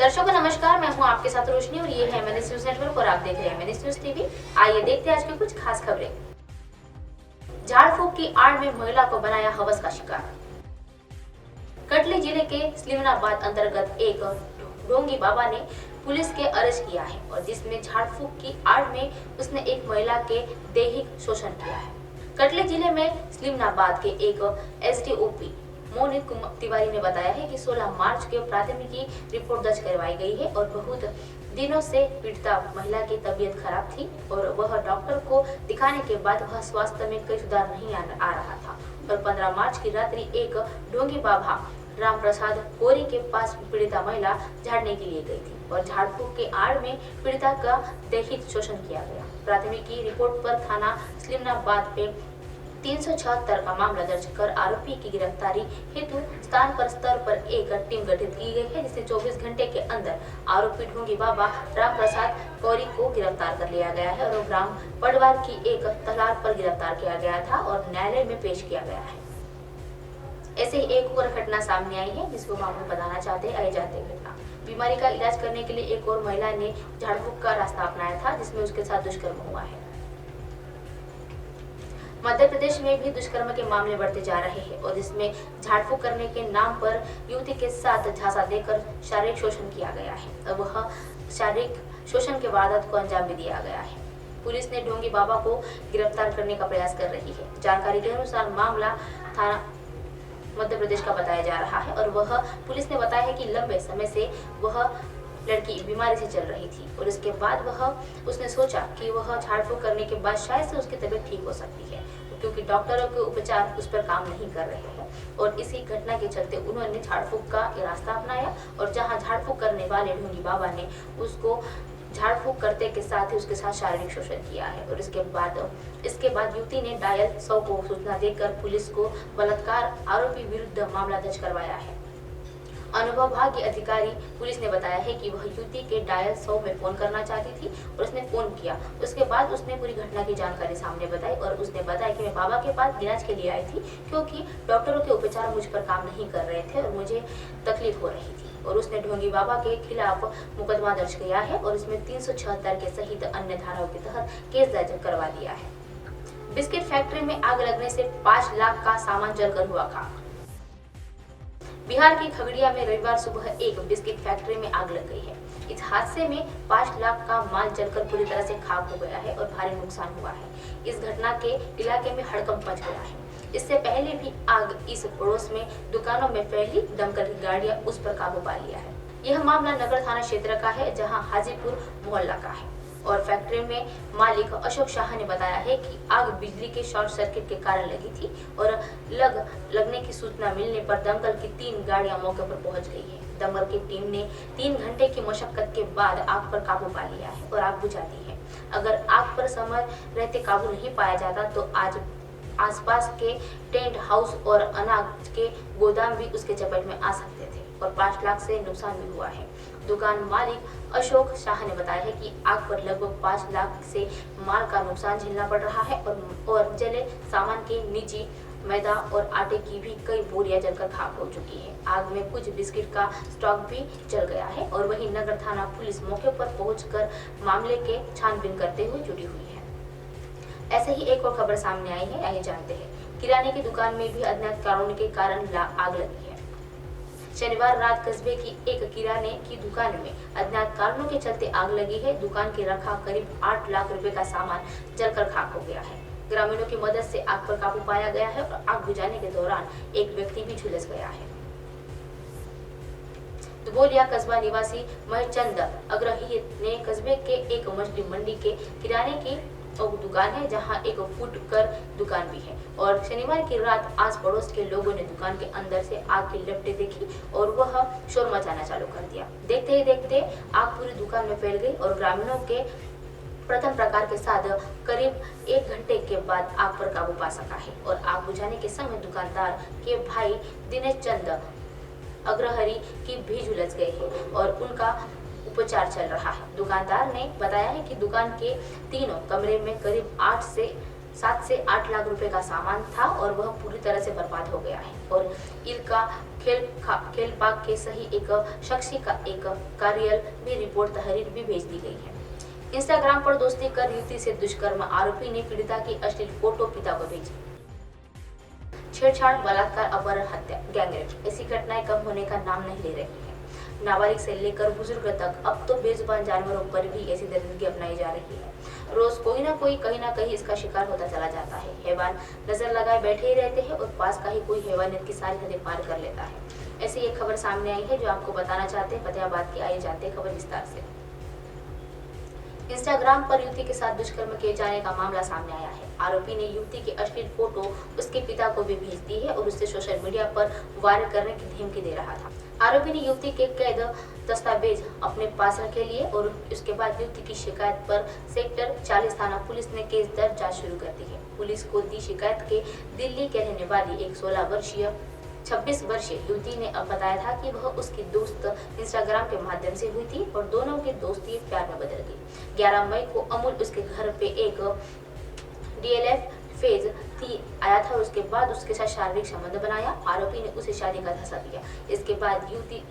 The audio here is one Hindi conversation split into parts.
दर्शकों नमस्कार, मैं हूं आपके साथ रोशनी और ये है एमएनएस न्यूज नेटवर्क और आप देख रहे हैं एमएनएस न्यूज टीवी। आइए देखते हैं आज की कुछ खास खबरें। झाड़ फूक की आड़ में महिला को बनाया हवस का शिकार। कटनी जिले के स्लिमनाबाद अंतर्गत एक ढोंगी बाबा ने पुलिस के अरेस्ट किया है और जिसमें झाड़ फूक की आड़ में उसने एक महिला के दैहिक शोषण किया है। कटनी जिले में स्लिमनाबाद के एक एसडीओपी मोनित तिवारी ने बताया है कि 16 मार्च के प्राथमिकी रिपोर्ट दर्ज करवाई गई है और बहुत दिनों से पीड़िता महिला की तबीयत खराब थी और वह डॉक्टर को दिखाने के बाद वह स्वास्थ्य में कोई सुधार नहीं आ रहा था और 15 मार्च की रात्रि एक ढोंगी बाबा राम प्रसाद कोरी के पास पीड़िता महिला झाड़ने के लिए गई थी और झाड़ फूक के आड़ में पीड़िता का दैहिक शोषण किया गया। प्राथमिकी रिपोर्ट पर थाना स्लिमनाबाद पे 376 का मामला दर्ज कर आरोपी की गिरफ्तारी हेतु स्थान पर स्तर पर एक टीम गठित की गई है, जिससे 24 घंटे के अंदर आरोपी ढोंगी बाबा राम प्रसाद कौरी को गिरफ्तार कर लिया गया है और ग्राम पडवार की एक तलार पर गिरफ्तार किया गया था और न्यायालय में पेश किया गया है। ऐसे ही एक और घटना सामने आई है जिसको हम आपको बताना चाहते हैं। आइए जानते हैं घटना। बीमारी का इलाज करने के लिए एक और महिला ने झाड़ फूक का रास्ता अपनाया था, जिसमें उसके साथ दुष्कर्म हुआ है। मध्य प्रदेश में भी दुष्कर्म के मामले बढ़ते जा रहे हैं और इसमें झाड़ फूक करने के नाम पर युवती के साथ झांसा देकर शारीरिक शोषण किया गया है। अब वह शारीरिक शोषण के वारदात को अंजाम भी दिया गया है। पुलिस ने ढोंगी बाबा को गिरफ्तार करने का प्रयास कर रही है। जानकारी के अनुसार मामला थाना मध्य प्रदेश का बताया जा रहा है और वह पुलिस ने बताया है कि लंबे समय से वह लड़की बीमारी से चल रही थी और इसके बाद उसने सोचा कि वह झाड़ फूक करने के बाद शायद से उसकी तबीयत ठीक हो सकती है, क्योंकि डॉक्टरों के उपचार उस पर काम नहीं कर रहे हैं और इसी घटना के चलते उन्होंने झाड़ फूक का रास्ता अपनाया और जहां झाड़ फूक करने वाले ढोंगी बाबा ने उसको झाड़ फूक करते के साथ ही उसके साथ शारीरिक शोषण किया है और इसके बाद युवती ने डायल 100 को सूचना देकर पुलिस को बलात्कार आरोपी विरुद्ध मामला दर्ज करवाया है। अनुभव भाग्य अधिकारी पुलिस ने बताया है कि वह युवती के डायल 100 में फोन करना चाहती थी और उसने फोन किया। उसके बाद उसने पूरी घटना की जानकारी सामने बताई और उसने बताया कि मैं बाबा के पास इलाज के लिए आई थी क्योंकि डॉक्टरों के उपचार मुझ पर काम नहीं कर रहे थे और मुझे तकलीफ हो रही थी और उसने ढोंगी बाबा के खिलाफ मुकदमा दर्ज किया है और इसमें 376 के सहित अन्य धाराओं के तहत केस दर्ज करवा दिया है। बिस्किट फैक्ट्री में आग लगने से 5 लाख का सामान जलकर हुआ खाक। बिहार के खगड़िया में रविवार सुबह एक बिस्किट फैक्ट्री में आग लग गई है। इस हादसे में 5 लाख का माल जलकर पूरी तरह से खाक हो गया है और भारी नुकसान हुआ है। इस घटना के इलाके में हड़कंप मच गया है। इससे पहले भी आग इस पड़ोस में दुकानों में फैली, दमकल की गाड़ियां उस पर काबू पा लिया है। यह मामला नगर थाना क्षेत्र का है, जहां हाजीपुर मोहल्ला का है और फैक्ट्री में मालिक अशोक शाह ने बताया है कि आग बिजली के शॉर्ट सर्किट के कारण लगी थी और लगने की सूचना मिलने पर दमकल की 3 गाड़ियां मौके पर पहुंच गई है। दमकल की टीम ने 3 घंटे की मशक्कत के बाद आग पर काबू पा लिया है और आग बुझा दी है। अगर आग पर समय रहते काबू नहीं पाया जाता तो आज आसपास के टेंट हाउस और अनाज के गोदाम भी उसके चपेट में आ सकते थे और 5 लाख से नुकसान भी हुआ है। दुकान मालिक अशोक शाह ने बताया है कि आग पर लगभग 5 लाख से माल का नुकसान झेलना पड़ रहा है और जले सामान के निजी मैदा और आटे की भी कई बोरियां जलकर खाक हो चुकी है। आग में कुछ बिस्किट का स्टॉक भी जल गया है और वहीं नगर थाना पुलिस मौके पर पहुंचकर मामले के छानबीन करते हुए जुटी हुई है। ऐसे ही एक और खबर सामने आई है, आइए जानते हैं। किराने की दुकान में भी अज्ञात कारणों के कारण आग लगी है। शनिवार रात कस्बे की एक किराने की दुकान में अज्ञात कारणों के चलते आग लगी है। दुकान के रखा करीब 8 लाख रुपए का सामान जलकर खाक हो गया है। ग्रामीणों की मदद से आग पर काबू पाया गया है और आग बुझाने के दौरान एक व्यक्ति भी झुलस गया है। दुबोलिया कस्बा निवासी महचंद अग्रही ने कस्बे के एक मछली मंडी के किराने की दुकान है, जहां एक फुटकर दुकान भी है और शनिवार की रात आस पड़ोस के लोगों ने दुकान के अंदर से आग की लपटें देखी और वह शोर मचाना चालू कर दिया। देखते ही देखते आग पूरी दुकान में फैल गई और ग्रामीणों के प्रथम प्रकार के साथ करीब 1 घंटे के बाद आग पर काबू पा सका है और आग बुझाने के समय दुकानदार के भाई दिनेश चंद अग्रहरी की भी झुलस गए हैं और उनका उपचार चल रहा है। दुकानदार ने बताया है कि दुकान के तीनों कमरे में करीब 8 से 7 से 8 लाख रुपए का सामान था और वह पूरी तरह से बर्बाद हो गया है। और इल्का खेलबाग के सही एक शख्स का एक कार्यालय भी रिपोर्ट तहरीर भी भेज दी गई है। इंस्टाग्राम पर दोस्ती कर युवती से दुष्कर्म, आरोपी ने पीड़िता की अश्लील फोटो पिता को भेजी। छेड़छाड़, बलात्कार, अपहरण, हत्या, गैंगरेप, ऐसी घटनाएं कम होने का नाम नहीं ले रही है। नाबालिग से लेकर बुजुर्ग तक अब तो बेजुबान जानवरों पर भी ऐसी दरिंदगी अपनाई जा रही है। रोज कोई ना कोई कहीं ना कहीं इसका शिकार होता चला जाता है। हैवान नजर लगाए बैठे ही रहते हैं और पास का ही कोई हैवानियत की सारी हदें पार कर लेता है। ऐसी एक खबर सामने आई है जो आपको बताना चाहते हैं फतेहाबाद की। आइए जानते हैं खबर विस्तार से। इंस्टाग्राम पर युवती के साथ दुष्कर्म किए जाने का मामला सामने आया है। आरोपी ने युवती की अश्लील फोटो उसके पिता को भी भेज दी है और उसे सोशल मीडिया पर वायरल करने की धमकी दे रहा था। आरोपी ने युवती के कैद दस्तावेज अपने पास रखे लिए और उसके बाद युवती की शिकायत पर सेक्टर 40 थाना पुलिस ने केस दर्ज जांच शुरू कर दी है। पुलिस को दी शिकायत के दिल्ली के रहने वाली एक 26 वर्षीय युवती ने अब बताया था कि वह उसकी दोस्त इंस्टाग्राम के माध्यम से हुई थी और दोनों की दोस्ती प्यार में बदल गई। 11 मई को अमूल उसके घर पे एक DLF फेज थी आया था और उसके बाद उसके साथ शारीरिक संबंध बनाया। आरोपी ने उसे शादी का धसा दिया। इसके बाद युवती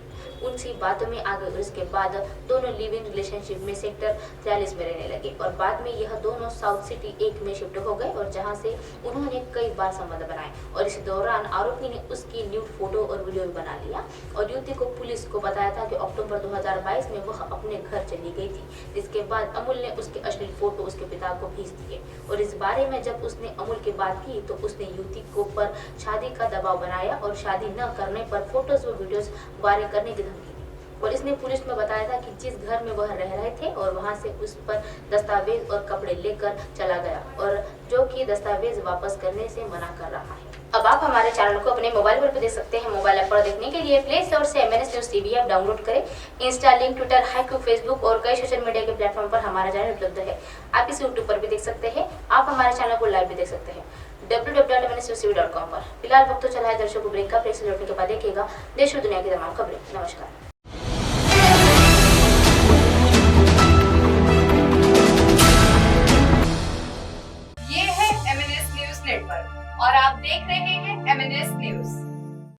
उनसी बातों में आ गई और इसके बाद दोनों लिव इन रिलेशनशिप में सेक्टर 43 में रहने लगे और बाद में यह दोनों साउथ सिटी 1 में शिफ्ट हो गए और जहां से उन्होंने कई बार संबंध बनाए और इस दौरान आरोपी ने उसकी न्यूड फोटो और वीडियो भी बना लिया और युवती को पुलिस को बताया था कि अक्टूबर 2022 में वह अपने घर चली गई थी। इसके बाद अमूल ने उसके अश्लील फोटो उसके पिता को भेज दिए और इस बारे में जब उसने अमूल की बात की तो उसने युवती को पर शादी का दबाव बनाया और शादी न करने पर फोटोज और वीडियोस वायरल करने की धमकी दी। पुलिस ने पुलिस में बताया था कि जिस घर में वह रह रहे थे और वहां से उस पर दस्तावेज और कपड़े लेकर चला गया और जो कि दस्तावेज वापस करने से मना कर रहा है। अब आप हमारे चैनल को अपने मोबाइल पर भी देख सकते हैं। मोबाइल ऐप पर देखने के लिए प्ले स्टोर से MNS news TV app download करें। इंस्टा, लिंक, ट्विटर, हाइकू, फेसबुक और कई सोशल मीडिया के प्लेटफॉर्म पर हमारा चैनल उपलब्ध है। आप इसे यूट्यूब पर भी देख सकते हैं। आप हमारे चैनल को लाइव भी देख सकते हैं www.mnsnewstv.com पर। फिलहाल वक्त तो चला है दर्शकों ब्रेक का। ब्रेक से लौटने के बाद देखिएगा देश और दुनिया की तमाम खबरें। नमस्कार।